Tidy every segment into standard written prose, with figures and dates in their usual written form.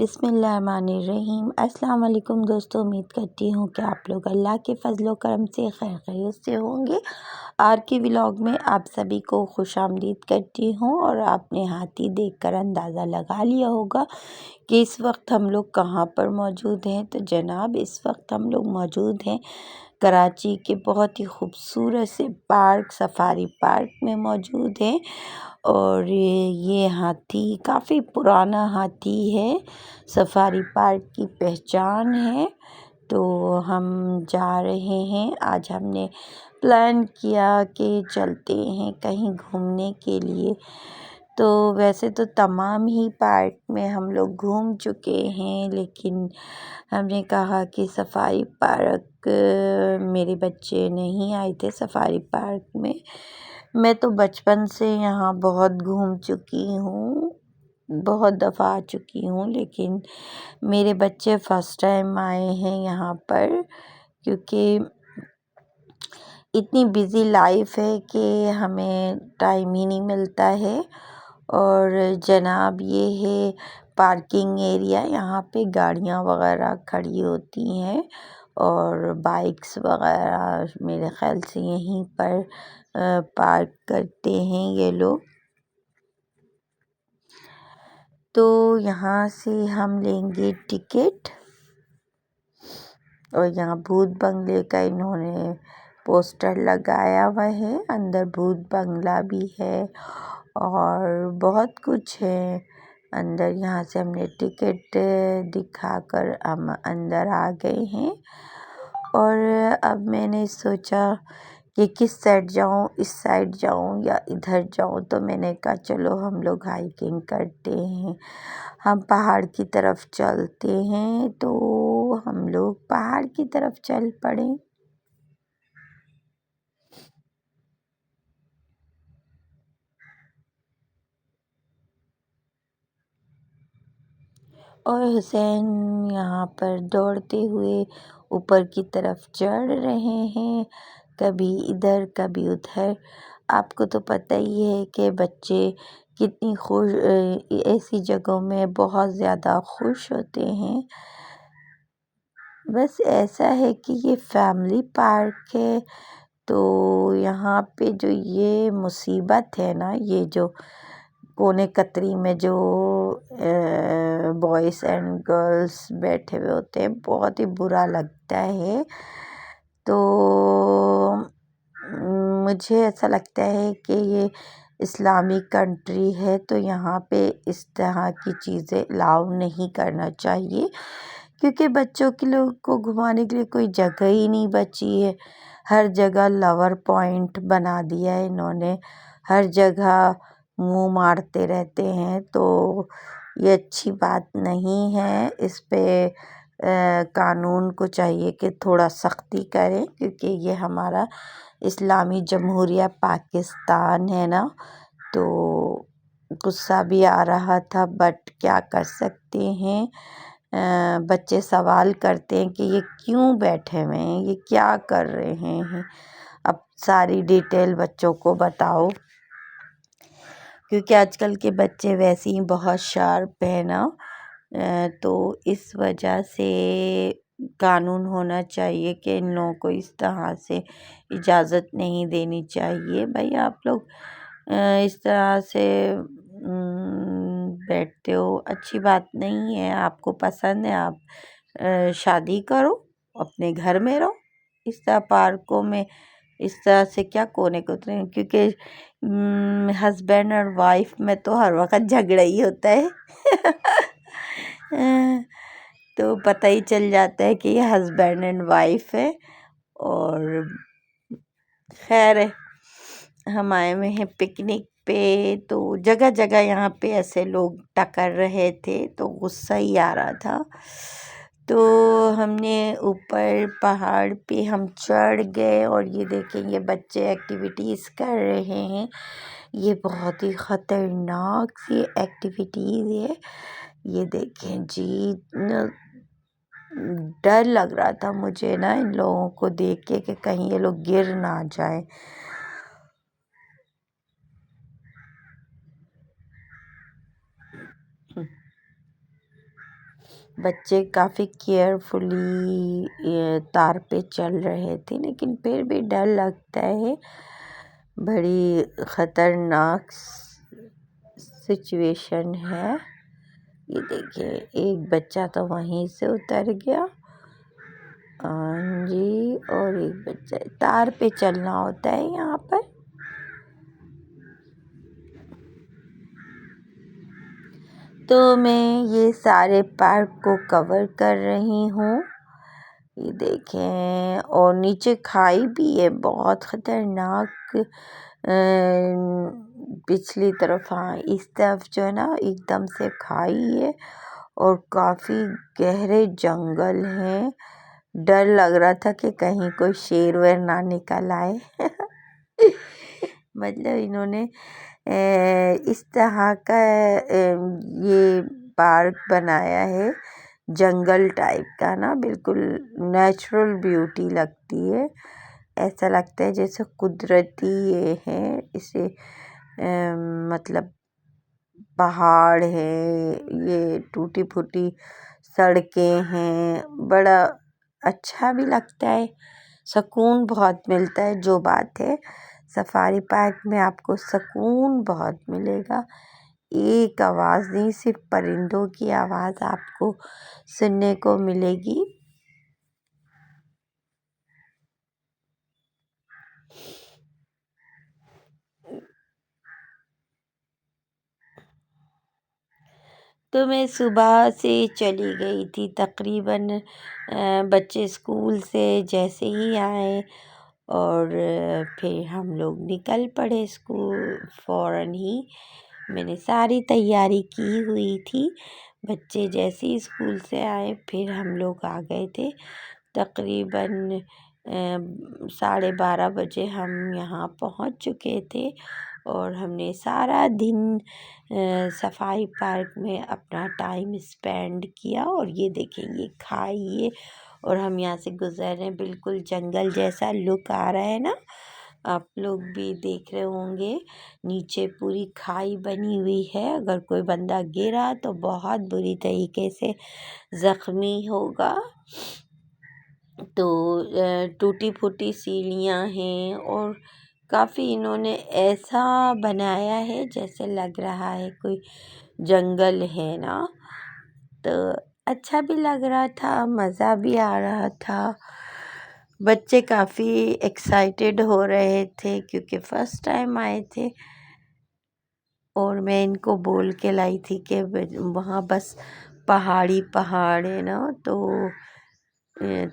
بسم اللہ الرحمن الرحیم۔ السلام علیکم دوستو، امید کرتی ہوں کہ آپ لوگ اللہ کے فضل و کرم سے خیر خیریت سے ہوں گے۔ آج کے ولاگ میں آپ سبھی کو خوش آمدید کرتی ہوں، اور آپ نے ہاتھی دیکھ کر اندازہ لگا لیا ہوگا کہ اس وقت ہم لوگ کہاں پر موجود ہیں۔ تو جناب، اس وقت ہم لوگ موجود ہیں کراچی کے بہت ہی خوبصورت سے پارک، سفاری پارک میں موجود ہیں، اور یہ ہاتھی کافی پرانا ہاتھی ہے، سفاری پارک کی پہچان ہے۔ تو ہم جا رہے ہیں، آج ہم نے پلان کیا کہ چلتے ہیں کہیں گھومنے کے لیے۔ تو ویسے تو تمام ہی پارک میں ہم لوگ گھوم چکے ہیں، لیکن ہم نے کہا کہ سفاری پارک، میرے بچے نہیں آئے تھے سفاری پارک میں۔ میں تو بچپن سے یہاں بہت گھوم چکی ہوں، بہت دفعہ آ چکی ہوں، لیکن میرے بچے فرسٹ ٹائم آئے ہیں یہاں پر، کیونکہ اتنی بزی لائف ہے کہ ہمیں ٹائم ہی نہیں ملتا ہے۔ اور جناب، یہ ہے پارکنگ ایریا، یہاں پہ گاڑیاں وغیرہ کھڑی ہوتی ہیں اور بائکس وغیرہ میرے خیال سے یہیں پر پارک کرتے ہیں یہ لوگ۔ تو یہاں سے ہم لیں گے ٹکٹ، اور یہاں بھوت بنگلے کا انہوں نے پوسٹر لگایا ہوا ہے، اندر بھوت بنگلہ بھی ہے اور بہت کچھ ہے اندر۔ یہاں سے ہم نے ٹکٹ دکھا کر ہم اندر آ گئے ہیں، اور اب میں نے سوچا کہ کس سائڈ جاؤں، اس سائڈ جاؤں یا ادھر جاؤں، تو میں نے کہا چلو ہم لوگ ہائیکنگ کرتے ہیں، ہم پہاڑ کی طرف چلتے ہیں۔ تو ہم لوگ پہاڑ کی طرف چل پڑے، اور حسین یہاں پر دوڑتے ہوئے اوپر کی طرف چڑھ رہے ہیں، کبھی ادھر کبھی ادھر۔ آپ کو تو پتہ ہی ہے کہ بچے کتنی خوش ایسی جگہوں میں بہت زیادہ خوش ہوتے ہیں۔ بس ایسا ہے کہ یہ فیملی پارک ہے، تو یہاں پہ جو یہ مصیبت ہے نا، یہ جو کونے کتری میں جو بوائز اینڈ گرلز بیٹھے ہوئے ہوتے ہیں، بہت ہی برا لگتا ہے۔ تو مجھے ایسا لگتا ہے کہ یہ اسلامک کنٹری ہے، تو یہاں پہ اس طرح کی چیزیں الاؤ نہیں کرنا چاہیے، کیونکہ بچوں کے لوگ کو گھمانے کے لیے کوئی جگہ ہی نہیں بچی ہے۔ ہر جگہ لور پوائنٹ بنا دیا ہے انہوں نے، ہر جگہ منہ مارتے رہتے ہیں، تو یہ اچھی بات نہیں ہے۔ اس پہ قانون کو چاہیے کہ تھوڑا سختی کریں، کیونکہ یہ ہمارا اسلامی جمہوریہ پاکستان ہے نا۔ تو غصہ بھی آ رہا تھا، بٹ کیا کر سکتے ہیں، بچے سوال کرتے ہیں کہ یہ کیوں بیٹھے ہوئے ہیں، یہ کیا کر رہے ہیں۔ اب ساری ڈیٹیل بچوں کو بتاؤ، کیونکہ آج کل کے بچے ویسے ہی بہت شارپ ہیں نا، تو اس وجہ سے قانون ہونا چاہیے کہ ان لوگوں کو اس طرح سے اجازت نہیں دینی چاہیے۔ بھائی آپ لوگ اس طرح سے بیٹھتے ہو، اچھی بات نہیں ہے۔ آپ کو پسند ہے، آپ شادی کرو، اپنے گھر میں رہو، اس طرح پارکوں میں اس طرح سے کیا کونے کوترے، کیونکہ ہسبینڈ اور وائف میں تو ہر وقت جھگڑا ہی ہوتا ہے تو پتہ ہی چل جاتا ہے کہ یہ ہسبینڈ اینڈ وائف ہے۔ اور خیر ہے، ہم آئے ہوئے ہیں پکنک پہ، تو جگہ جگہ یہاں پہ ایسے لوگ ٹکر رہے تھے، تو غصہ ہی آ رہا تھا۔ تو ہم نے اوپر پہاڑ پہ ہم چڑھ گئے، اور یہ دیکھیں یہ بچے ایکٹیویٹیز کر رہے ہیں، یہ بہت ہی خطرناک سی ایکٹیویٹیز ہے۔ یہ دیکھیں جی، ڈر لگ رہا تھا مجھے نا ان لوگوں کو دیکھ کے کہ کہیں یہ لوگ گر نہ جائیں۔ بچے کافی کیئرفلی تار پہ چل رہے تھے، لیکن پھر بھی ڈر لگتا ہے، بڑی خطرناک سچویشن ہے۔ یہ دیکھیں ایک بچہ تو وہیں سے اتر گیا، ہاں جی، اور ایک بچہ تار پہ چلنا ہوتا ہے یہاں پر۔ تو میں یہ سارے پارک کو کور کر رہی ہوں، یہ دیکھیں، اور نیچے کھائی بھی ہے بہت خطرناک، پچھلی طرف، ہاں اس طرف جو ہے نا ایک دم سے کھائی ہے اور کافی گہرے جنگل ہیں، ڈر لگ رہا تھا کہ کہیں کوئی شیر ویر نہ نکل آئے۔ مطلب انہوں نے اس طرح کا یہ پارک بنایا ہے جنگل ٹائپ کا نا، بالکل نیچرل بیوٹی لگتی ہے، ایسا لگتا ہے جیسے قدرتی یہ ہے، اسے مطلب پہاڑ ہے، یہ ٹوٹی پھوٹی سڑکیں ہیں، بڑا اچھا بھی لگتا ہے، سکون بہت ملتا ہے۔ جو بات ہے سفاری پارک میں آپ کو سکون بہت ملے گا، ایک آواز نہیں، صرف پرندوں کی آواز آپ کو سننے کو ملے گی۔ تو میں صبح سے چلی گئی تھی، تقریباً بچے اسکول سے جیسے ہی آئے اور پھر ہم لوگ نکل پڑے اسکول، فوراً ہی میں نے ساری تیاری کی ہوئی تھی، بچے جیسے ہی اسکول سے آئے پھر ہم لوگ آ گئے تھے، تقریباً 12:30 بجے ہم یہاں پہنچ چکے تھے، اور ہم نے سارا دن صفائی پارک میں اپنا ٹائم اسپینڈ کیا۔ اور یہ دیکھیں یہ کھائی ہے اور ہم یہاں سے گزر رہے ہیں، بالکل جنگل جیسا لک آ رہا ہے نا، آپ لوگ بھی دیکھ رہے ہوں گے، نیچے پوری کھائی بنی ہوئی ہے، اگر کوئی بندہ گرا تو بہت بری طریقے سے زخمی ہوگا۔ تو ٹوٹی پھوٹی سیڑھیاں ہیں اور کافی انہوں نے ایسا بنایا ہے جیسے لگ رہا ہے کوئی جنگل ہے نا، تو اچھا بھی لگ رہا تھا، مزہ بھی آ رہا تھا، بچے کافی ایکسائٹیڈ ہو رہے تھے کیونکہ فرسٹ ٹائم آئے تھے، اور میں ان کو بول کے لائی تھی کہ وہاں بس پہاڑی پہاڑ ہے نا، تو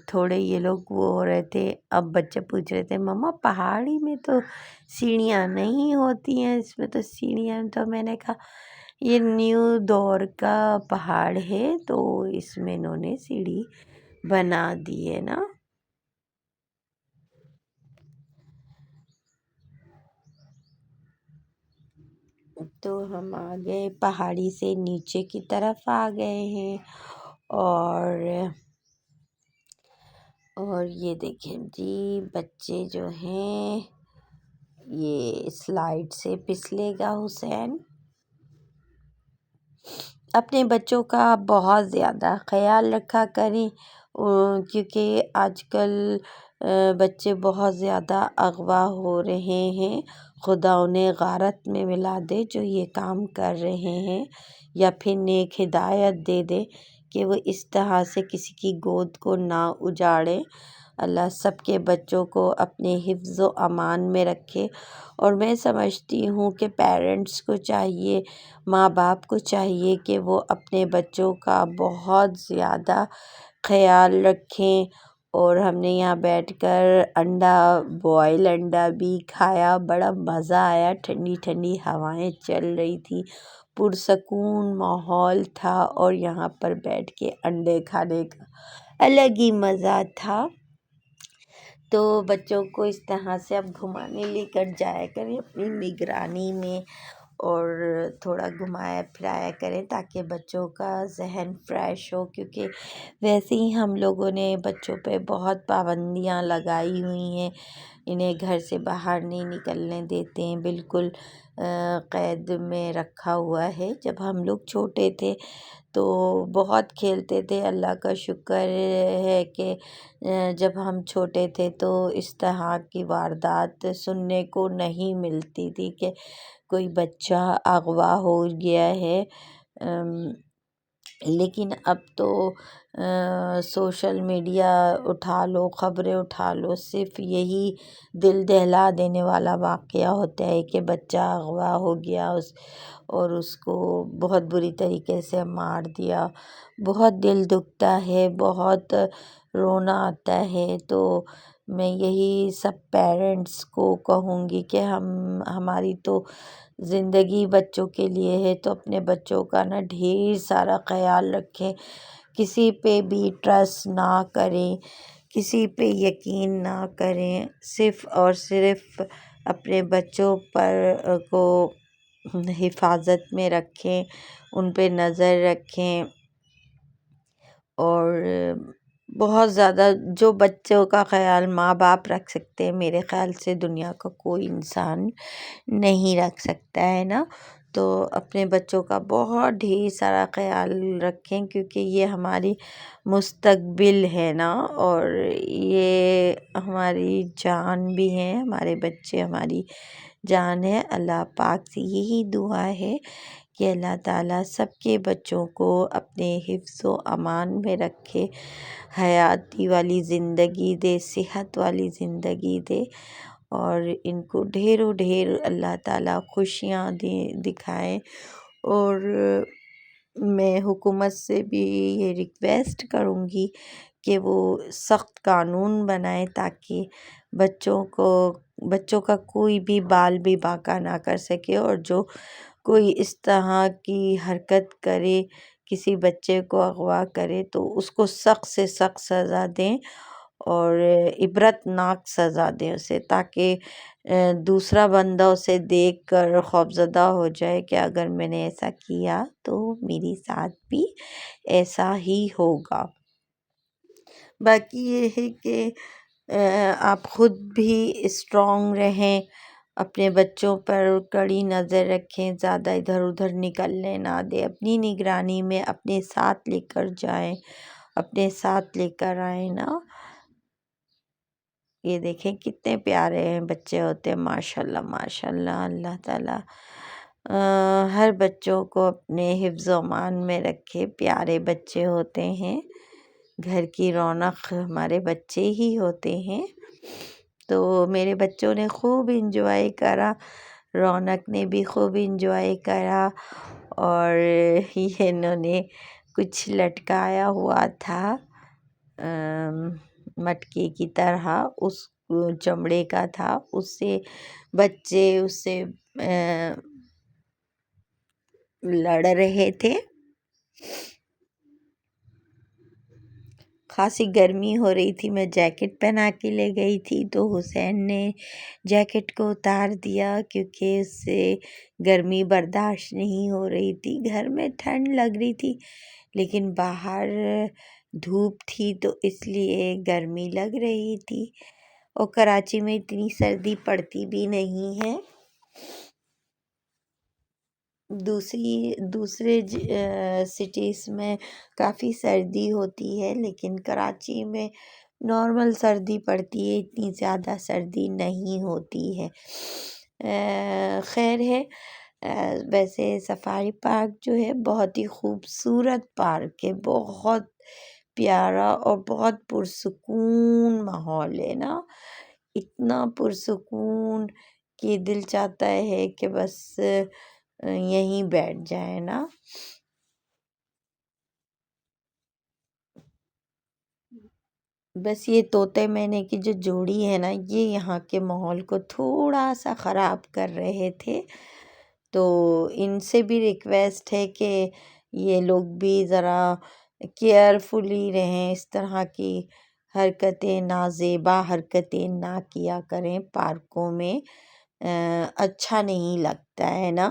تھوڑے یہ لوگ وہ ہو رہے تھے، اب بچے پوچھ رہے تھے مما پہاڑی میں تو سیڑھیاں نہیں ہوتی ہیں، اس میں تو سیڑھیاں، تو میں نے کہا یہ نیو دور کا پہاڑ ہے تو اس میں انہوں نے سیڑھی بنا دی ہے نا۔ تو ہم آ گئے پہاڑی سے نیچے کی طرف آ گئے ہیں، اور یہ دیکھیں جی بچے جو ہیں یہ سلائیڈ سے پھسلے گا حسین۔ اپنے بچوں کا بہت زیادہ خیال رکھا کریں، کیونکہ آج کل بچے بہت زیادہ اغوا ہو رہے ہیں، خدا انہیں غارت میں ملا دے جو یہ کام کر رہے ہیں، یا پھر نیک ہدایت دے دے کہ وہ اس طرح سے کسی کی گود کو نہ اجاڑے۔ اللہ سب کے بچوں کو اپنے حفظ و امان میں رکھے، اور میں سمجھتی ہوں کہ پیرنٹس کو چاہیے، ماں باپ کو چاہیے کہ وہ اپنے بچوں کا بہت زیادہ خیال رکھیں۔ اور ہم نے یہاں بیٹھ کر انڈا، بوائل انڈا بھی کھایا، بڑا مزہ آیا، ٹھنڈی ٹھنڈی ہوائیں چل رہی تھی، پرسکون ماحول تھا، اور یہاں پر بیٹھ کے انڈے کھانے کا الگ ہی مزہ تھا۔ تو بچوں کو اس طرح سے اب گھمانے لے کر جایا کریں اپنی نگرانی میں، اور تھوڑا گھمایا پھرایا کریں تاکہ بچوں کا ذہن فریش ہو، کیونکہ ویسے ہی ہم لوگوں نے بچوں پہ بہت پابندیاں لگائی ہوئی ہیں، انہیں گھر سے باہر نہیں نکلنے دیتے ہیں، بالکل قید میں رکھا ہوا ہے۔ جب ہم لوگ چھوٹے تھے تو بہت کھیلتے تھے، اللہ کا شکر ہے کہ جب ہم چھوٹے تھے تو اس طرح کی واردات سننے کو نہیں ملتی تھی کہ کوئی بچہ اغوا ہو گیا ہے۔ لیکن اب تو سوشل میڈیا اٹھا لو، خبریں اٹھا لو، صرف یہی دل دہلا دینے والا واقعہ ہوتا ہے کہ بچہ اغوا ہو گیا اور اس کو بہت بری طریقے سے مار دیا۔ بہت دل دکھتا ہے، بہت رونا آتا ہے۔ تو میں یہی سب پیرنٹس کو کہوں گی کہ ہماری تو زندگی بچوں کے لیے ہے، تو اپنے بچوں کا نا ڈھیر سارا خیال رکھیں، کسی پہ بھی ٹرسٹ نہ کریں، کسی پہ یقین نہ کریں، صرف اور صرف اپنے بچوں پر کو حفاظت میں رکھیں، ان پہ نظر رکھیں۔ اور بہت زیادہ جو بچوں کا خیال ماں باپ رکھ سکتے ہیں، میرے خیال سے دنیا کا کوئی انسان نہیں رکھ سکتا ہے نا۔ تو اپنے بچوں کا بہت ڈھیر سارا خیال رکھیں، کیونکہ یہ ہماری مستقبل ہے نا، اور یہ ہماری جان بھی ہیں، ہمارے بچے ہماری جان ہے۔ اللہ پاک سے یہی دعا ہے کہ اللہ تعالیٰ سب کے بچوں کو اپنے حفظ و امان میں رکھے، حیاتی والی زندگی دے، صحت والی زندگی دے، اور ان کو ڈھیروں ڈھیر اللہ تعالیٰ خوشیاں دکھائیں۔ اور میں حکومت سے بھی یہ ریکویسٹ کروں گی کہ وہ سخت قانون بنائیں تاکہ بچوں کا کوئی بھی بال بھی باقا نہ کر سکے، اور جو کوئی اس طرح کی حرکت کرے، کسی بچے کو اغوا کرے، تو اس کو سخت سے سخت سزا دیں اور عبرت ناک سزا دیں اسے، تاکہ دوسرا بندہ اسے دیکھ کر خوفزدہ ہو جائے کہ اگر میں نے ایسا کیا تو میری ساتھ بھی ایسا ہی ہوگا۔ باقی یہ ہے کہ آپ خود بھی اسٹرانگ رہیں، اپنے بچوں پر کڑی نظر رکھیں، زیادہ ادھر ادھر نکلنے نہ دیں، اپنی نگرانی میں اپنے ساتھ لے کر جائیں، اپنے ساتھ لے کر آئیں نا۔ یہ دیکھیں کتنے پیارے ہیں بچے ہوتے ہیں، ماشاءاللہ ماشاءاللہ۔ اللہ تعالیٰ ہر بچوں کو اپنے حفظ و امان میں رکھے، پیارے بچے ہوتے ہیں، گھر کی رونق ہمارے بچے ہی ہوتے ہیں۔ تو میرے بچوں نے خوب انجوائے کرا، رونق نے بھی خوب انجوائے کرا، اور انہوں نے کچھ لٹکایا ہوا تھا مٹکے کی طرح، اس چمڑے کا تھا، اس سے بچے اس سے لڑ رہے تھے۔ خاصی گرمی ہو رہی تھی، میں جیکٹ پہنا کے لے گئی تھی، تو حسین نے جیکٹ کو اتار دیا کیونکہ اس سے گرمی برداشت نہیں ہو رہی تھی۔ گھر میں ٹھنڈ لگ رہی تھی لیکن باہر دھوپ تھی تو اس لیے گرمی لگ رہی تھی، اور کراچی میں اتنی سردی پڑتی بھی نہیں ہے۔ دوسرے سٹیز میں کافی سردی ہوتی ہے، لیکن کراچی میں نارمل سردی پڑتی ہے، اتنی زیادہ سردی نہیں ہوتی ہے۔ خیر ہے، ویسے سفاری پارک جو ہے بہت ہی خوبصورت پارک ہے، بہت پیارا اور بہت پرسکون ماحول ہے نا، اتنا پرسکون کہ دل چاہتا ہے کہ بس یہیں بیٹھ جائے نا۔ بس یہ طوطے مینے کی جو جوڑی ہے نا، یہ یہاں کے ماحول کو تھوڑا سا خراب کر رہے تھے، تو ان سے بھی ریکویسٹ ہے کہ یہ لوگ بھی ذرا کیئرفلی رہیں، اس طرح کی حرکتیں، نازیبا حرکتیں نہ کیا کریں پارکوں میں، اچھا نہیں لگتا ہے نا۔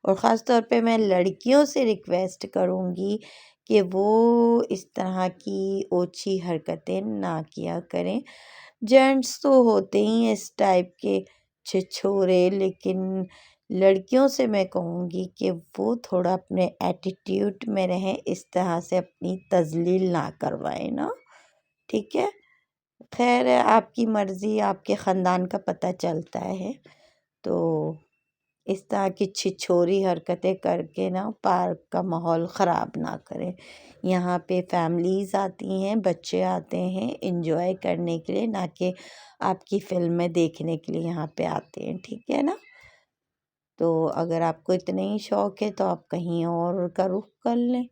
اور خاص طور پہ میں لڑکیوں سے ریکویسٹ کروں گی کہ وہ اس طرح کی اوچھی حرکتیں نہ کیا کریں۔ جینٹس تو ہوتے ہی ہیں اس ٹائپ کے چھچھورے، لیکن لڑکیوں سے میں کہوں گی کہ وہ تھوڑا اپنے ایٹیٹیوڈ میں رہیں، اس طرح سے اپنی تذلیل نہ کروائیں نا، ٹھیک ہے؟ خیر ہے، آپ کی مرضی، آپ کے خاندان کا پتہ چلتا ہے، تو اس طرح کی چھچھوری حرکتیں کر کے نا پارک کا ماحول خراب نہ کریں۔ یہاں پہ فیملیز آتی ہیں، بچے آتے ہیں انجوائے کرنے کے لیے، نہ کہ آپ کی فلمیں دیکھنے کے لیے یہاں پہ آتے ہیں، ٹھیک ہے نا؟ تو اگر آپ کو اتنے ہی شوق ہے تو آپ کہیں اور کا رخ کر لیں۔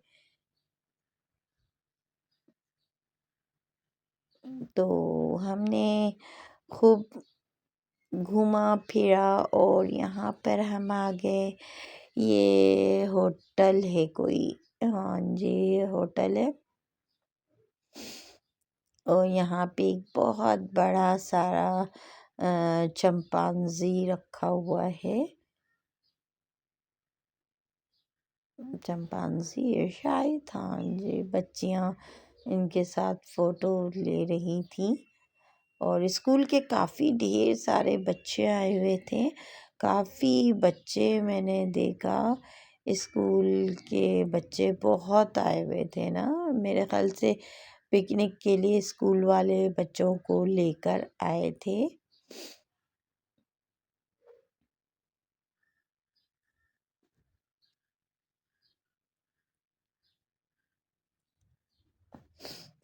تو ہم نے خوب گھوما پھرا اور یہاں پر ہم آ گئے، یہ ہوٹل ہے کوئی، ہاں جی یہ ہوٹل ہے، اور یہاں پہ ایک بہت بڑا سارا چمپانزی رکھا ہوا ہے، چمپانزی ہے شاید، ہاں جی، بچیاں ان کے ساتھ فوٹو لے رہی تھیں، اور اسکول کے کافی ڈھیر سارے بچے آئے ہوئے تھے، کافی بچے میں نے دیکھا، اسکول کے بچے بہت آئے ہوئے تھے نا، میرے خیال سے پکنک کے لیے اسکول والے بچوں کو لے کر آئے تھے۔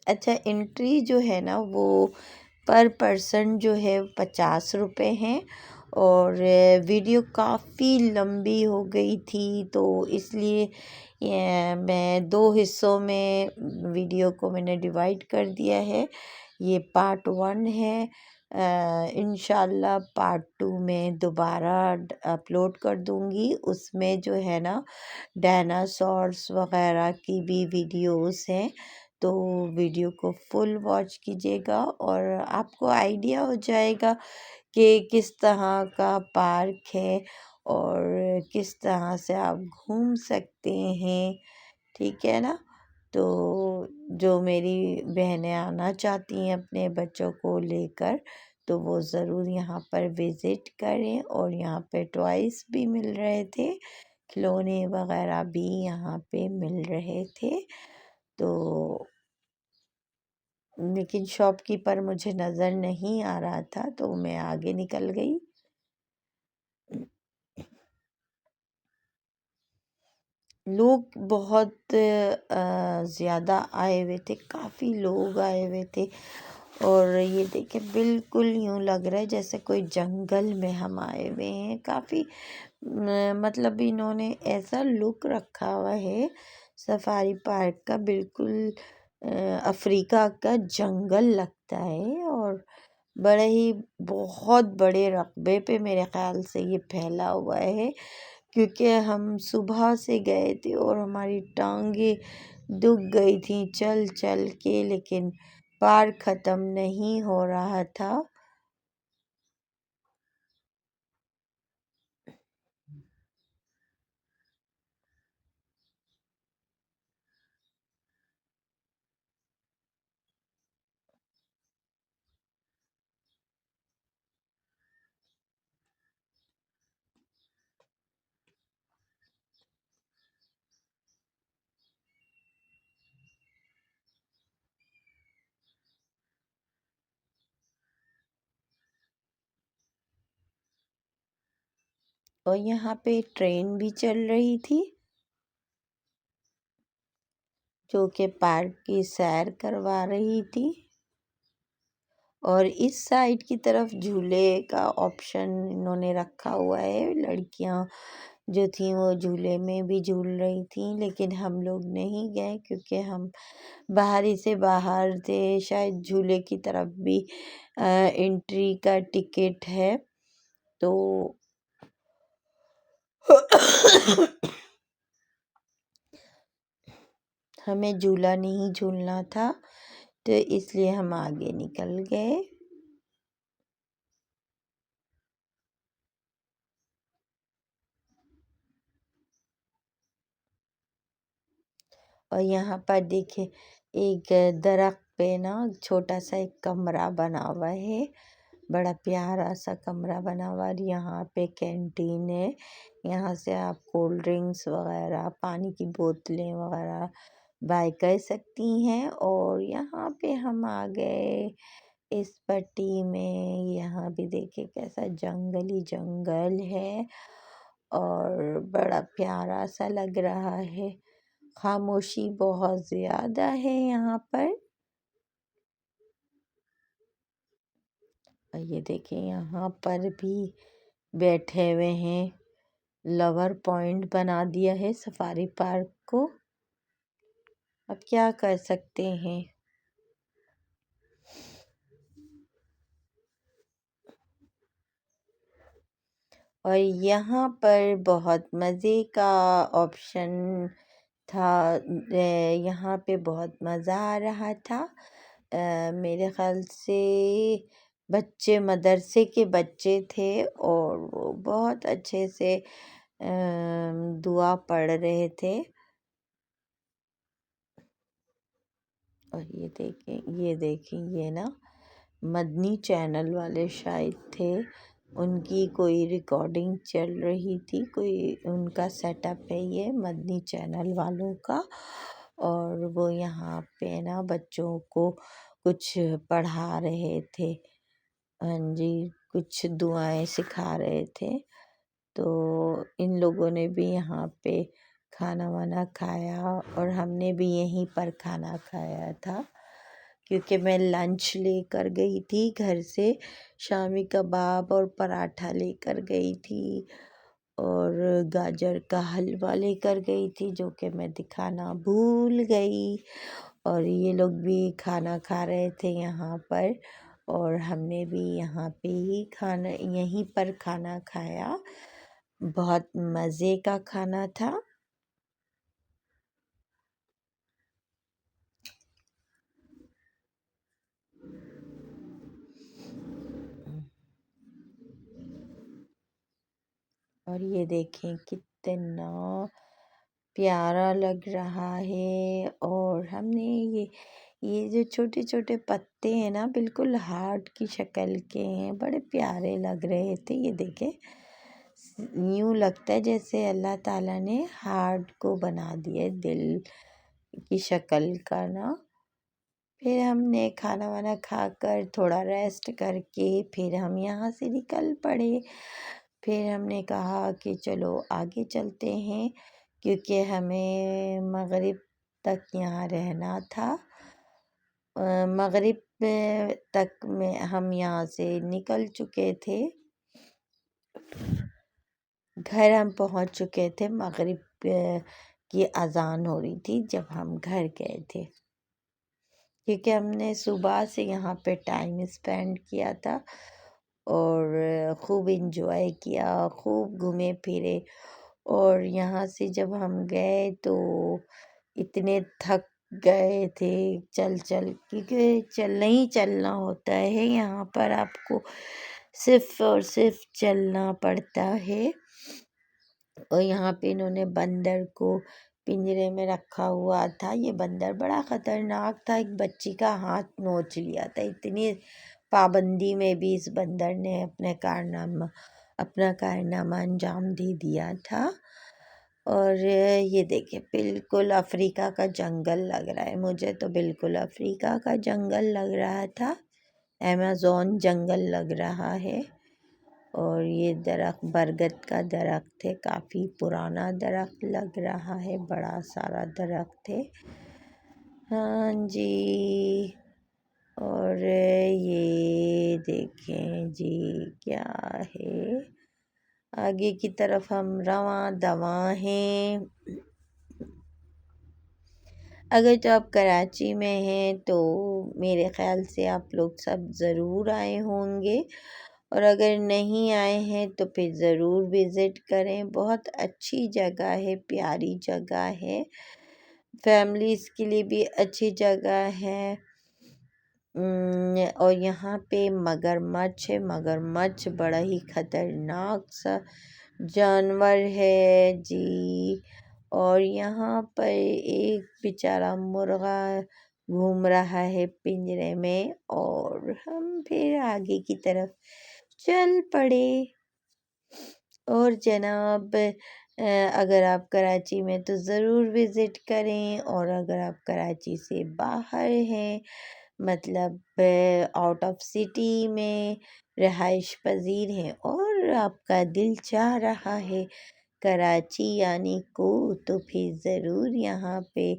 اچھا، انٹری جو ہے نا وہ پر پرسن جو ہے 50 روپے ہیں، اور ویڈیو کافی لمبی ہو گئی تھی تو اس لیے میں 2 حصوں میں ویڈیو کو میں نے ڈیوائڈ کر دیا ہے، یہ پارٹ 1 ہے، انشاءاللہ پارٹ 2 میں دوبارہ اپلوڈ کر دوں گی، اس میں جو ہے نا ڈائناسورس وغیرہ کی بھی ویڈیوز ہیں، تو ویڈیو کو فل واچ کیجیے گا اور آپ کو آئیڈیا ہو جائے گا کہ کس طرح کا پارک ہے اور کس طرح سے آپ گھوم سکتے ہیں، ٹھیک ہے نا؟ تو جو میری بہنیں آنا چاہتی ہیں اپنے بچوں کو لے کر، تو وہ ضرور یہاں پر وزٹ کریں، اور یہاں پہ ٹوائز بھی مل رہے تھے، کھلونے وغیرہ بھی یہاں پہ مل رہے تھے، تو لیکن شاپ کیپر مجھے نظر نہیں آ رہا تھا تو میں آگے نکل گئی۔ لوگ بہت زیادہ آئے ہوئے تھے، کافی لوگ آئے ہوئے تھے، اور یہ دیکھیں بالکل یوں لگ رہا ہے جیسے کوئی جنگل میں ہم آئے ہوئے ہیں، کافی مطلب انہوں نے ایسا لک رکھا ہوا ہے سفاری پارک کا، بالکل افریقہ کا جنگل لگتا ہے، اور بڑے ہی بہت بڑے رقبے پہ میرے خیال سے یہ پھیلا ہوا ہے، کیونکہ ہم صبح سے گئے تھے اور ہماری ٹانگیں دکھ گئی تھیں چل چل کے، لیکن پارک ختم نہیں ہو رہا تھا۔ اور یہاں پہ ٹرین بھی چل رہی تھی جو کہ پارک کی سیر کروا رہی تھی، اور اس سائڈ کی طرف جھولے کا آپشن انہوں نے رکھا ہوا ہے، لڑکیاں جو تھیں وہ جھولے میں بھی جھول رہی تھیں، لیکن ہم لوگ نہیں گئے کیونکہ ہم باہر ہی سے باہر تھے، شاید جھولے کی طرف بھی انٹری کا ٹکٹ ہے، تو ہمیں جھولا نہیں جھولنا تھا، تو اس لیے ہم آگے نکل گئے۔ اور یہاں پر دیکھیں ایک درخت پہ نا چھوٹا سا ایک کمرہ بنا ہوا ہے، بڑا پیارا سا کمرہ بنا ہوا، اور یہاں پہ کینٹین ہے، یہاں سے آپ کولڈ ڈرنکس وغیرہ، پانی کی بوتلیں وغیرہ بائی کر سکتی ہیں۔ اور یہاں پہ ہم آ گئے اس پٹی میں، یہاں بھی دیکھیں کیسا جنگل ہی جنگل ہے اور بڑا پیارا سا لگ رہا ہے، خاموشی بہت زیادہ ہے یہاں پر۔ اور یہ دیکھیں یہاں پر بھی بیٹھے ہوئے ہیں، لور پوائنٹ بنا دیا ہے سفاری پارک کو، اب کیا کر سکتے ہیں۔ اور یہاں پر بہت مزے کا آپشن تھا، یہاں پہ بہت مزہ آ رہا تھا، میرے خیال سے بچے مدرسے کے بچے تھے اور وہ بہت اچھے سے دعا پڑھ رہے تھے۔ اور یہ دیکھیں یہ نا مدنی چینل والے شاید تھے، ان کی کوئی ریکارڈنگ چل رہی تھی، کوئی ان کا سیٹ اپ ہے یہ مدنی چینل والوں کا، اور وہ یہاں پہ نا بچوں کو کچھ پڑھا رہے تھے، ہاں جی کچھ دعائیں سکھا رہے تھے۔ تو ان لوگوں نے بھی یہاں پہ کھانا وانا کھایا اور ہم نے بھی یہیں پر کھانا کھایا تھا، کیونکہ میں لنچ لے کر گئی تھی گھر سے، شامی کباب اور پراٹھا لے کر گئی تھی اور گاجر کا حلوہ لے کر گئی تھی، جو کہ میں دکھانا بھول گئی۔ اور یہ لوگ بھی کھانا کھا رہے تھے یہاں پر، اور ہم نے بھی یہاں پہ ہی یہیں پر کھانا کھایا، بہت مزے کا کھانا تھا۔ اور یہ دیکھیں کتنا پیارا لگ رہا ہے، اور ہم نے یہ جو چھوٹے چھوٹے پتے ہیں نا بالکل ہارٹ کی شکل کے ہیں، بڑے پیارے لگ رہے تھے۔ یہ دیکھیں یوں لگتا ہے جیسے اللہ تعالیٰ نے ہارٹ کو بنا دیا دل کی شکل کا نا۔ پھر ہم نے کھانا وانا کھا کر تھوڑا ریسٹ کر کے پھر ہم یہاں سے نکل پڑے، پھر ہم نے کہا کہ چلو آگے چلتے ہیں، کیونکہ ہمیں مغرب تک یہاں رہنا تھا۔ مغرب تک میں ہم یہاں سے نکل چکے تھے، گھر ہم پہنچ چکے تھے، مغرب کی اذان ہو رہی تھی جب ہم گھر گئے تھے، کیونکہ ہم نے صبح سے یہاں پہ ٹائم اسپینڈ کیا تھا اور خوب انجوائے کیا، خوب گھومے پھرے۔ اور یہاں سے جب ہم گئے تو اتنے تھک گئے تھے کیونکہ چلنا ہی چلنا ہوتا ہے یہاں پر، آپ کو صرف اور صرف چلنا پڑتا ہے۔ اور یہاں پہ انہوں نے بندر کو پنجرے میں رکھا ہوا تھا، یہ بندر بڑا خطرناک تھا، ایک بچی کا ہاتھ نوچ لیا تھا، اتنی پابندی میں بھی اس بندر نے اپنا کارنامہ انجام دے دیا تھا۔ اور یہ دیکھیں بالکل افریقہ کا جنگل لگ رہا ہے، مجھے تو بالکل افریقہ کا جنگل لگ رہا تھا، ایمیزون جنگل لگ رہا ہے۔ اور یہ درخت برگد کا درخت ہے، کافی پرانا درخت لگ رہا ہے، بڑا سارا درخت ہے، ہاں جی۔ اور یہ دیکھیں جی کیا ہے، آگے کی طرف ہم رواں دواں ہیں۔ اگر تو آپ کراچی میں ہیں تو میرے خیال سے آپ لوگ سب ضرور آئے ہوں گے، اور اگر نہیں آئے ہیں تو پھر ضرور وزٹ کریں، بہت اچھی جگہ ہے، پیاری جگہ ہے، فیملیز کے لیے بھی اچھی جگہ ہے۔ اور یہاں پہ مگرمچھ ہے، مگرمچھ بڑا ہی خطرناک سا جانور ہے جی، اور یہاں پر ایک بیچارہ مرغا گھوم رہا ہے پنجرے میں، اور ہم پھر آگے کی طرف چل پڑے۔ اور جناب اگر آپ کراچی میں تو ضرور وزٹ کریں، اور اگر آپ کراچی سے باہر ہیں، مطلب آؤٹ آف سٹی میں رہائش پذیر ہیں اور آپ کا دل چاہ رہا ہے کراچی یعنی کو، تو پھر ضرور یہاں پہ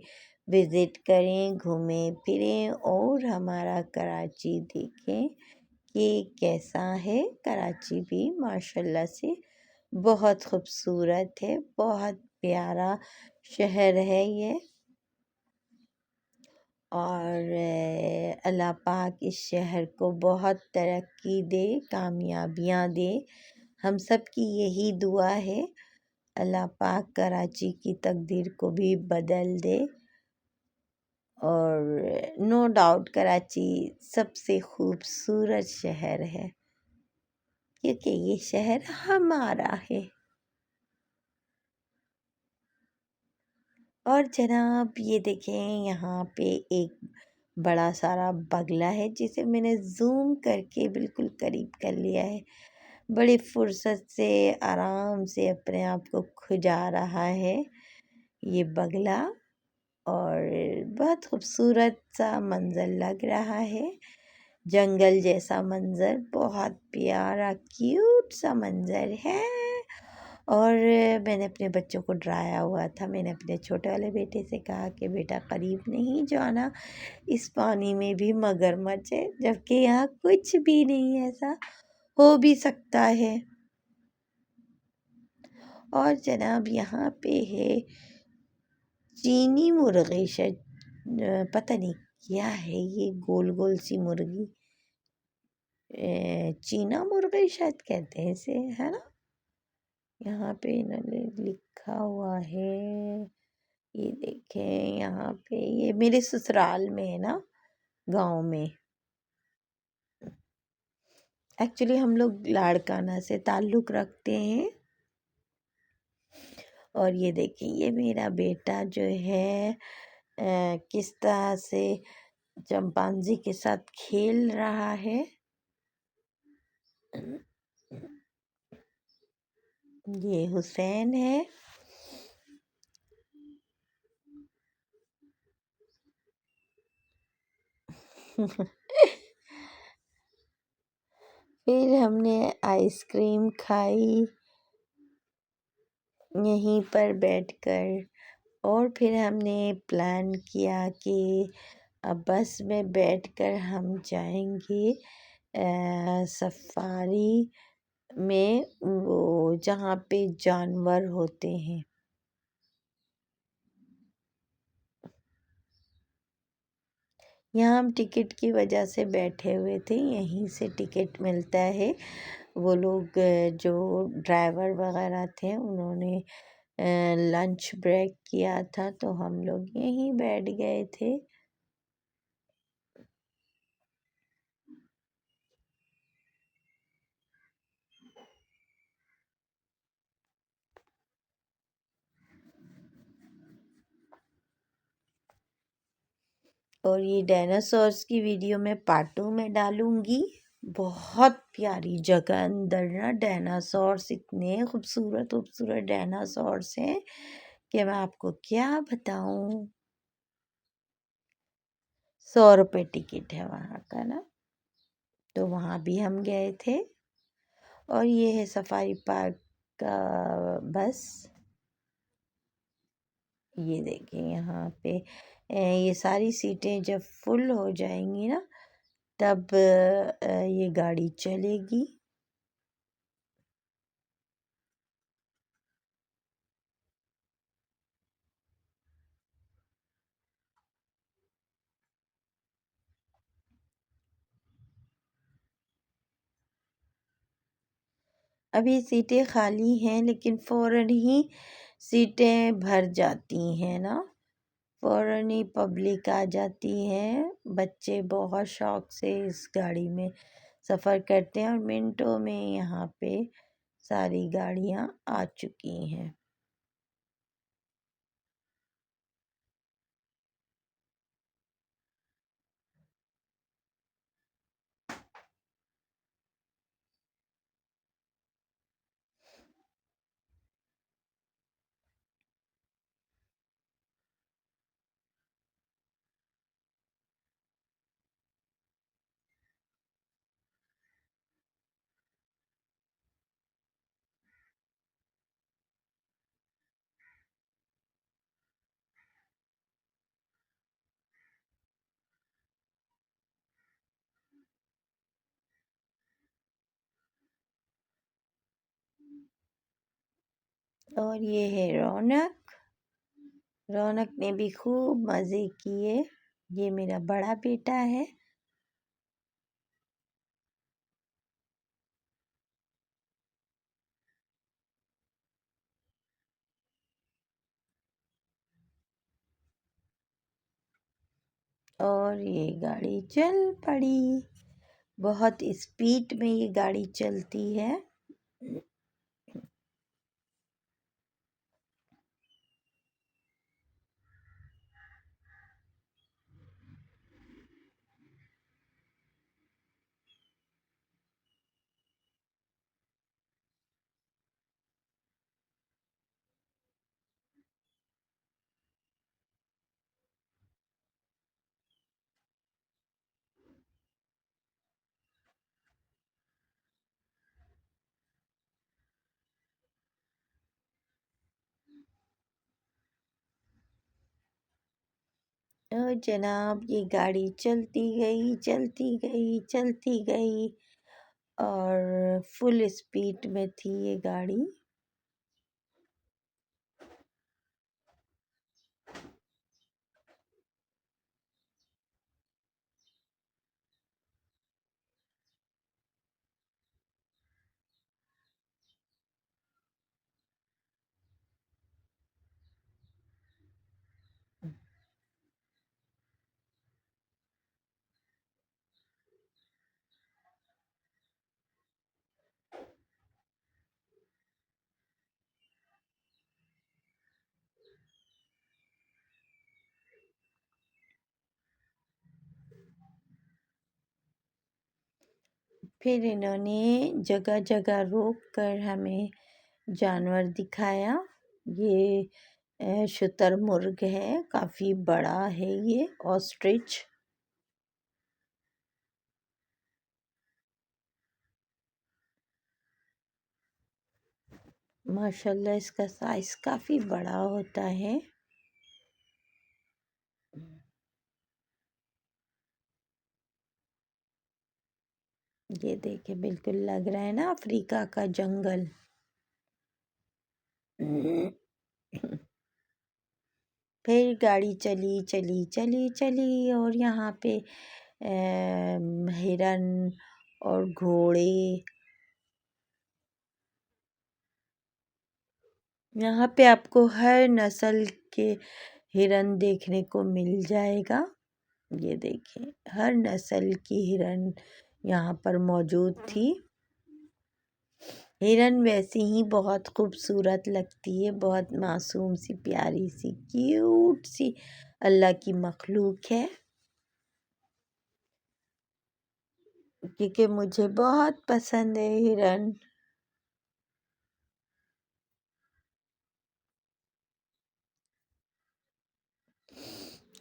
وزٹ کریں، گھومیں پھریں اور ہمارا کراچی دیکھیں کہ کیسا ہے۔ کراچی بھی ماشاءاللہ سے بہت خوبصورت ہے، بہت پیارا شہر ہے یہ، اور اللہ پاک اس شہر کو بہت ترقی دے، کامیابیاں دے، ہم سب کی یہی دعا ہے۔ اللہ پاک کراچی کی تقدیر کو بھی بدل دے، اور نو ڈاؤٹ کراچی سب سے خوبصورت شہر ہے، کیونکہ یہ شہر ہمارا ہے۔ اور جناب یہ دیکھیں یہاں پہ ایک بڑا سارا بگلا ہے، جسے میں نے زوم کر کے بالکل قریب کر لیا ہے، بڑی فرصت سے آرام سے اپنے آپ کو کھجا رہا ہے یہ بگلا، اور بہت خوبصورت سا منظر لگ رہا ہے، جنگل جیسا منظر، بہت پیارا کیوٹ سا منظر ہے۔ اور میں نے اپنے بچوں کو ڈرایا ہوا تھا، میں نے اپنے چھوٹے والے بیٹے سے کہا کہ بیٹا قریب نہیں جانا، اس پانی میں بھی مگرمچھ ہے، جبکہ یہاں کچھ بھی نہیں ایسا ہو بھی سکتا ہے۔ اور جناب یہاں پہ ہے چینی مرغی، پتہ نہیں کیا ہے یہ گول گول سی مرغی، چینا مرغی شاید کہتے ہیں اسے، ہے نا؟ یہاں پہ انہوں نے لکھا ہوا ہے، یہ دیکھیں یہاں پہ، یہ میرے سسرال میں ہے نا، گاؤں میں۔ ایکچولی ہم لوگ لاڑکانہ سے تعلق رکھتے ہیں، اور یہ دیکھیں یہ میرا بیٹا جو ہے کس طرح سے چمپانزی کے ساتھ کھیل رہا ہے۔ یہ حسین ہے۔ پھر ہم نے آئس کریم کھائی یہیں پر بیٹھ کر، اور پھر ہم نے پلان کیا کہ اب بس میں بیٹھ کر ہم جائیں گے سفاری میں، وہ جہاں پہ جانور ہوتے ہیں۔ یہاں ہم ٹکٹ کی وجہ سے بیٹھے ہوئے تھے، یہیں سے ٹکٹ ملتا ہے، وہ لوگ جو ڈرائیور وغیرہ تھے انہوں نے لنچ بریک کیا تھا، تو ہم لوگ یہیں بیٹھ گئے تھے۔ اور یہ ڈائناسورس کی ویڈیو میں پارٹ 2 میں ڈالوں گی، بہت پیاری جگہ اندر نا، ڈائناسورس اتنے خوبصورت خوبصورت ڈائناسورس ہیں کہ میں آپ کو کیا بتاؤں۔ 100 روپے ٹکٹ ہے وہاں کا نا، تو وہاں بھی ہم گئے تھے۔ اور یہ ہے سفاری پارک کا بس، یہ دیکھیں یہاں پہ یہ ساری سیٹیں جب فل ہو جائیں گی نا تب یہ گاڑی چلے گی۔ ابھی سیٹیں خالی ہیں، لیکن فوراً ہی سیٹیں بھر جاتی ہیں نا، فوراً ہی پبلک آ جاتی ہے، بچے بہت شوق سے اس گاڑی میں سفر کرتے ہیں، اور منٹوں میں یہاں پہ ساری گاڑیاں آ چکی ہیں۔ اور یہ ہے رونق، رونق نے بھی خوب مزے کیے، یہ میرا بڑا بیٹا ہے۔ اور یہ گاڑی چل پڑی، بہت اسپیڈ میں یہ گاڑی چلتی ہے۔ اور جناب یہ گاڑی چلتی گئی چلتی گئی چلتی گئی، اور فل اسپیڈ میں تھی یہ گاڑی۔ پھر انہوں نے جگہ جگہ روک کر ہمیں جانور دکھایا۔ یہ شتر مرغ ہے، کافی بڑا ہے یہ آسٹرچ۔ ماشاءاللہ اس کا سائز کافی بڑا ہوتا ہے۔ یہ دیکھیں بالکل لگ رہا ہے نا افریقہ کا جنگل۔ پھر گاڑی چلی چلی چلی چلی، اور یہاں پہ ہرن اور گھوڑے، یہاں پہ آپ کو ہر نسل کے ہرن دیکھنے کو مل جائے گا۔ یہ دیکھیں ہر نسل کی ہرن یہاں پر موجود تھی۔ ہرن ویسے ہی بہت خوبصورت لگتی ہے، بہت معصوم سی، پیاری سی، کیوٹ سی اللہ کی مخلوق ہے، کیونکہ مجھے بہت پسند ہے ہرن۔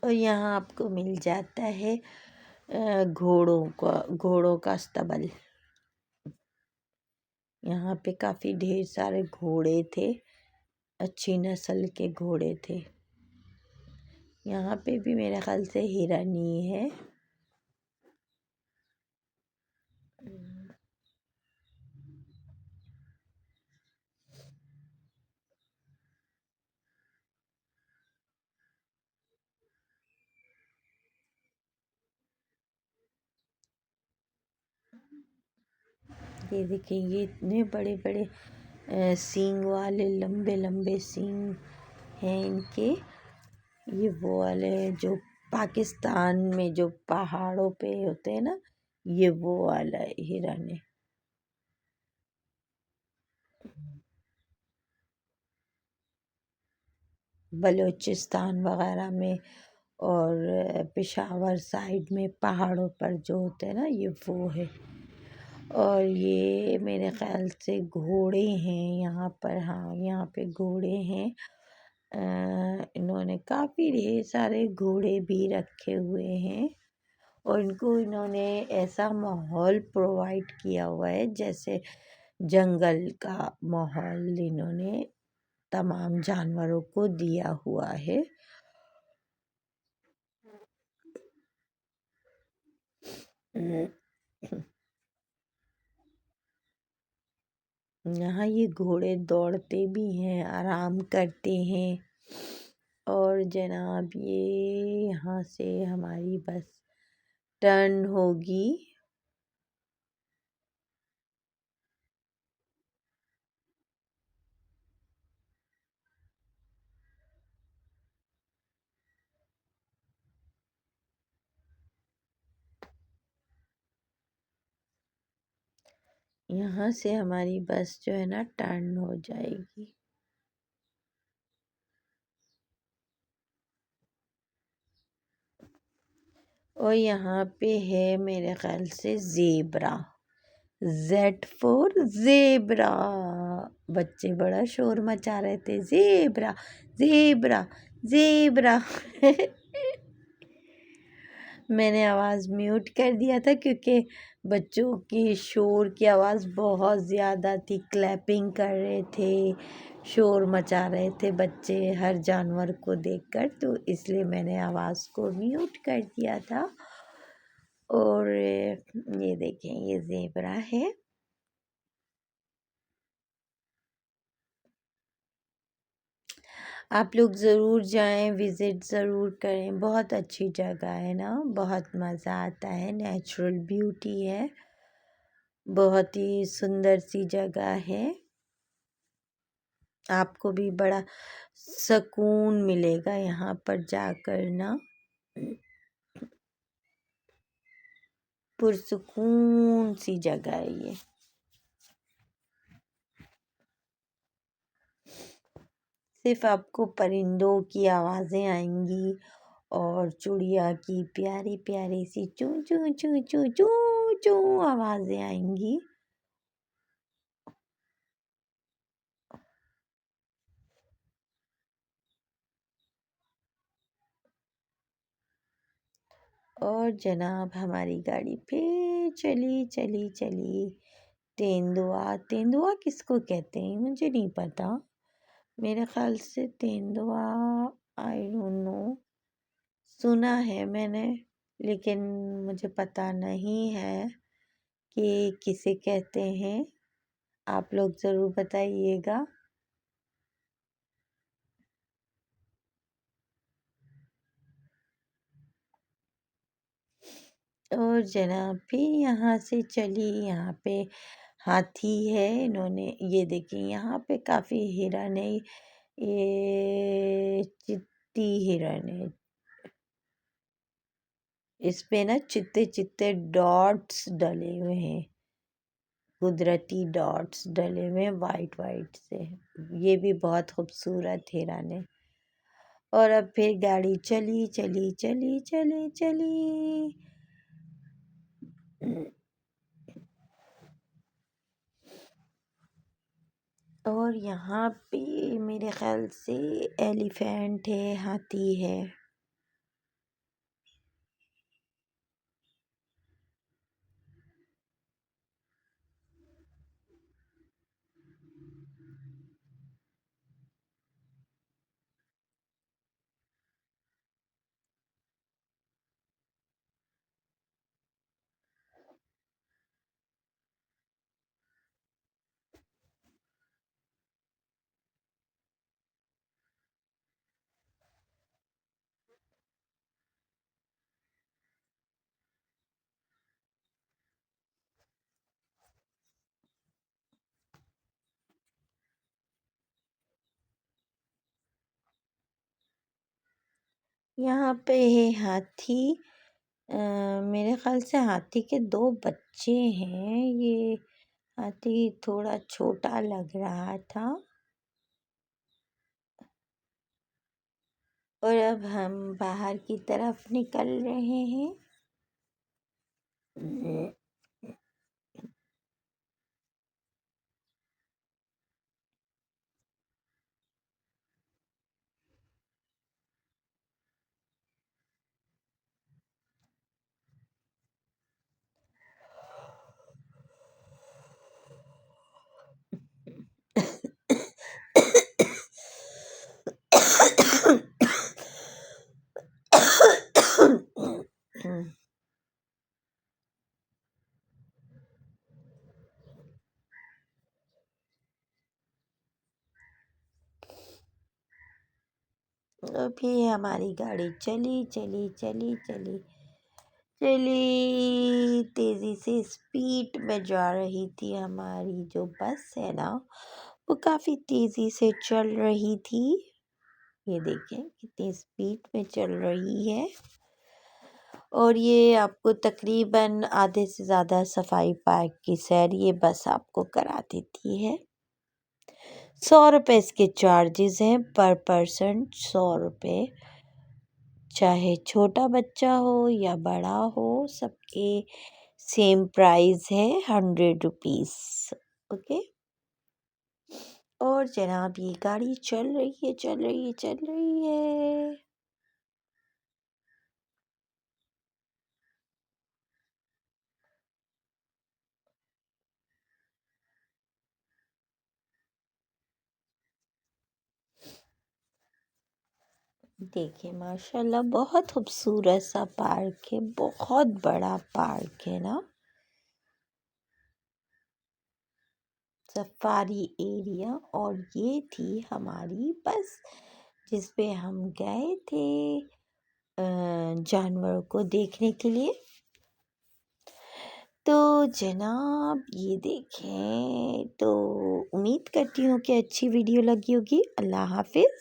اور یہاں آپ کو مل جاتا ہے گھوڑوں کا استبل۔ یہاں پہ کافی ڈھیر سارے گھوڑے تھے، اچھی نسل کے گھوڑے تھے۔ یہاں پہ بھی میرے خیال سے ہرن ہی ہے۔ یہ دیکھیں یہ اتنے بڑے بڑے سینگ والے، لمبے لمبے سینگ ہیں ان کے۔ یہ وہ والے جو پاکستان میں جو پہاڑوں پہ ہوتے ہیں نا، یہ وہ والا ہرن ہے۔ بلوچستان وغیرہ میں اور پشاور سائڈ میں پہاڑوں پر جو ہوتے ہیں نا، یہ وہ ہے۔ اور یہ میرے خیال سے گھوڑے ہیں یہاں پر، ہاں یہاں پہ گھوڑے ہیں۔ انہوں نے کافی ڈھیر سارے گھوڑے بھی رکھے ہوئے ہیں، اور ان کو انہوں نے ایسا ماحول پرووائڈ کیا ہوا ہے جیسے جنگل کا ماحول انہوں نے تمام جانوروں کو دیا ہوا ہے۔ یہاں یہ گھوڑے دوڑتے بھی ہیں، آرام کرتے ہیں۔ اور جناب یہ یہاں سے ہماری بس ٹرن ہوگی۔ یہاں سے ہماری بس جو ہے نا ٹرن ہو جائے گی۔ اور یہاں پہ ہے میرے خیال سے زیبرا، زیبرا۔ بچے بڑا شور مچا رہے تھے، زیبرا زیبرا زیبرا۔ میں نے آواز میوٹ کر دیا تھا کیونکہ بچوں کی شور کی آواز بہت زیادہ تھی، کلیپنگ کر رہے تھے، شور مچا رہے تھے بچے ہر جانور کو دیکھ کر، تو اس لیے میں نے آواز کو میوٹ کر دیا تھا۔ اور یہ دیکھیں یہ زیبرا ہے۔ آپ لوگ ضرور جائیں، وزٹ ضرور کریں، بہت اچھی جگہ ہے نا، بہت مزہ آتا ہے، نیچرل بیوٹی ہے، بہت ہی سندر سی جگہ ہے۔ آپ کو بھی بڑا سکون ملے گا یہاں پر جا کر نا، پرسکون سی جگہ ہے یہ۔ صرف آپ کو پرندوں کی آوازیں آئیں گی اور چڑیا کی پیاری پیاری سی چوں چوں چوں چوں چوں چوں آوازیں آئیں گی۔ اور جناب ہماری گاڑی پھر چلی تیندوا کس کو کہتے ہیں مجھے نہیں پتا، میرے خیال سے تیندوا، آئی ڈونٹ نو، سنا ہے میں نے لیکن مجھے پتا نہیں ہے کہ کسے کہتے ہیں، آپ لوگ ضرور بتائیے گا۔ اور جناب پھر یہاں سے چلی، یہاں پہ ہاتھی ہے، انہوں نے یہ دیکھیں یہاں پہ کافی ہرن ہے، یہ چتی ہرن ہے، اس پہ نا چتے ڈاٹس ڈلے ہوئے ہیں، قدرتی ڈاٹس ڈلے ہوئے ہیں وائٹ سے، یہ بھی بہت خوبصورت ہرن ہے۔ اور اب پھر گاڑی چلی اور یہاں پہ میرے خیال سے ایلیفینٹ ہے، ہاتھی ہے۔ یہاں پہ ہے ہاتھی، میرے خیال سے ہاتھی کے 2 بچے ہیں، یہ ہاتھی تھوڑا چھوٹا لگ رہا تھا۔ اور اب ہم باہر کی طرف نکل رہے ہیں۔ پھر ہماری گاڑی چلی چلی چلی چلی چلی تیزی سے اسپیڈ میں جا رہی تھی. ہماری جو بس ہے نا وہ کافی تیزی سے چل رہی تھی. یہ دیکھیں کتنی اسپیڈ میں چل رہی ہے. اور یہ آپ کو تقریباً آدھے سے زیادہ صفائی پارک کی سیر یہ بس آپ کو کرا دیتی ہے. 100 روپے اس کے چارجز ہیں پر پرسن. 100 روپے چاہے چھوٹا بچہ ہو یا بڑا ہو سب کے سیم پرائز ہے 100 روپیز. اوکے. اور جناب یہ گاڑی چل رہی ہے چل رہی ہے چل رہی ہے. دیکھیں ماشاءاللہ بہت خوبصورت سا پارک ہے. بہت بڑا پارک ہے نا. Safari area. اور یہ تھی ہماری بس جس پہ ہم گئے تھے جانوروں کو دیکھنے کے لیے. تو جناب یہ دیکھیں تو امید کرتی ہوں کہ اچھی ویڈیو لگی ہوگی. اللہ حافظ.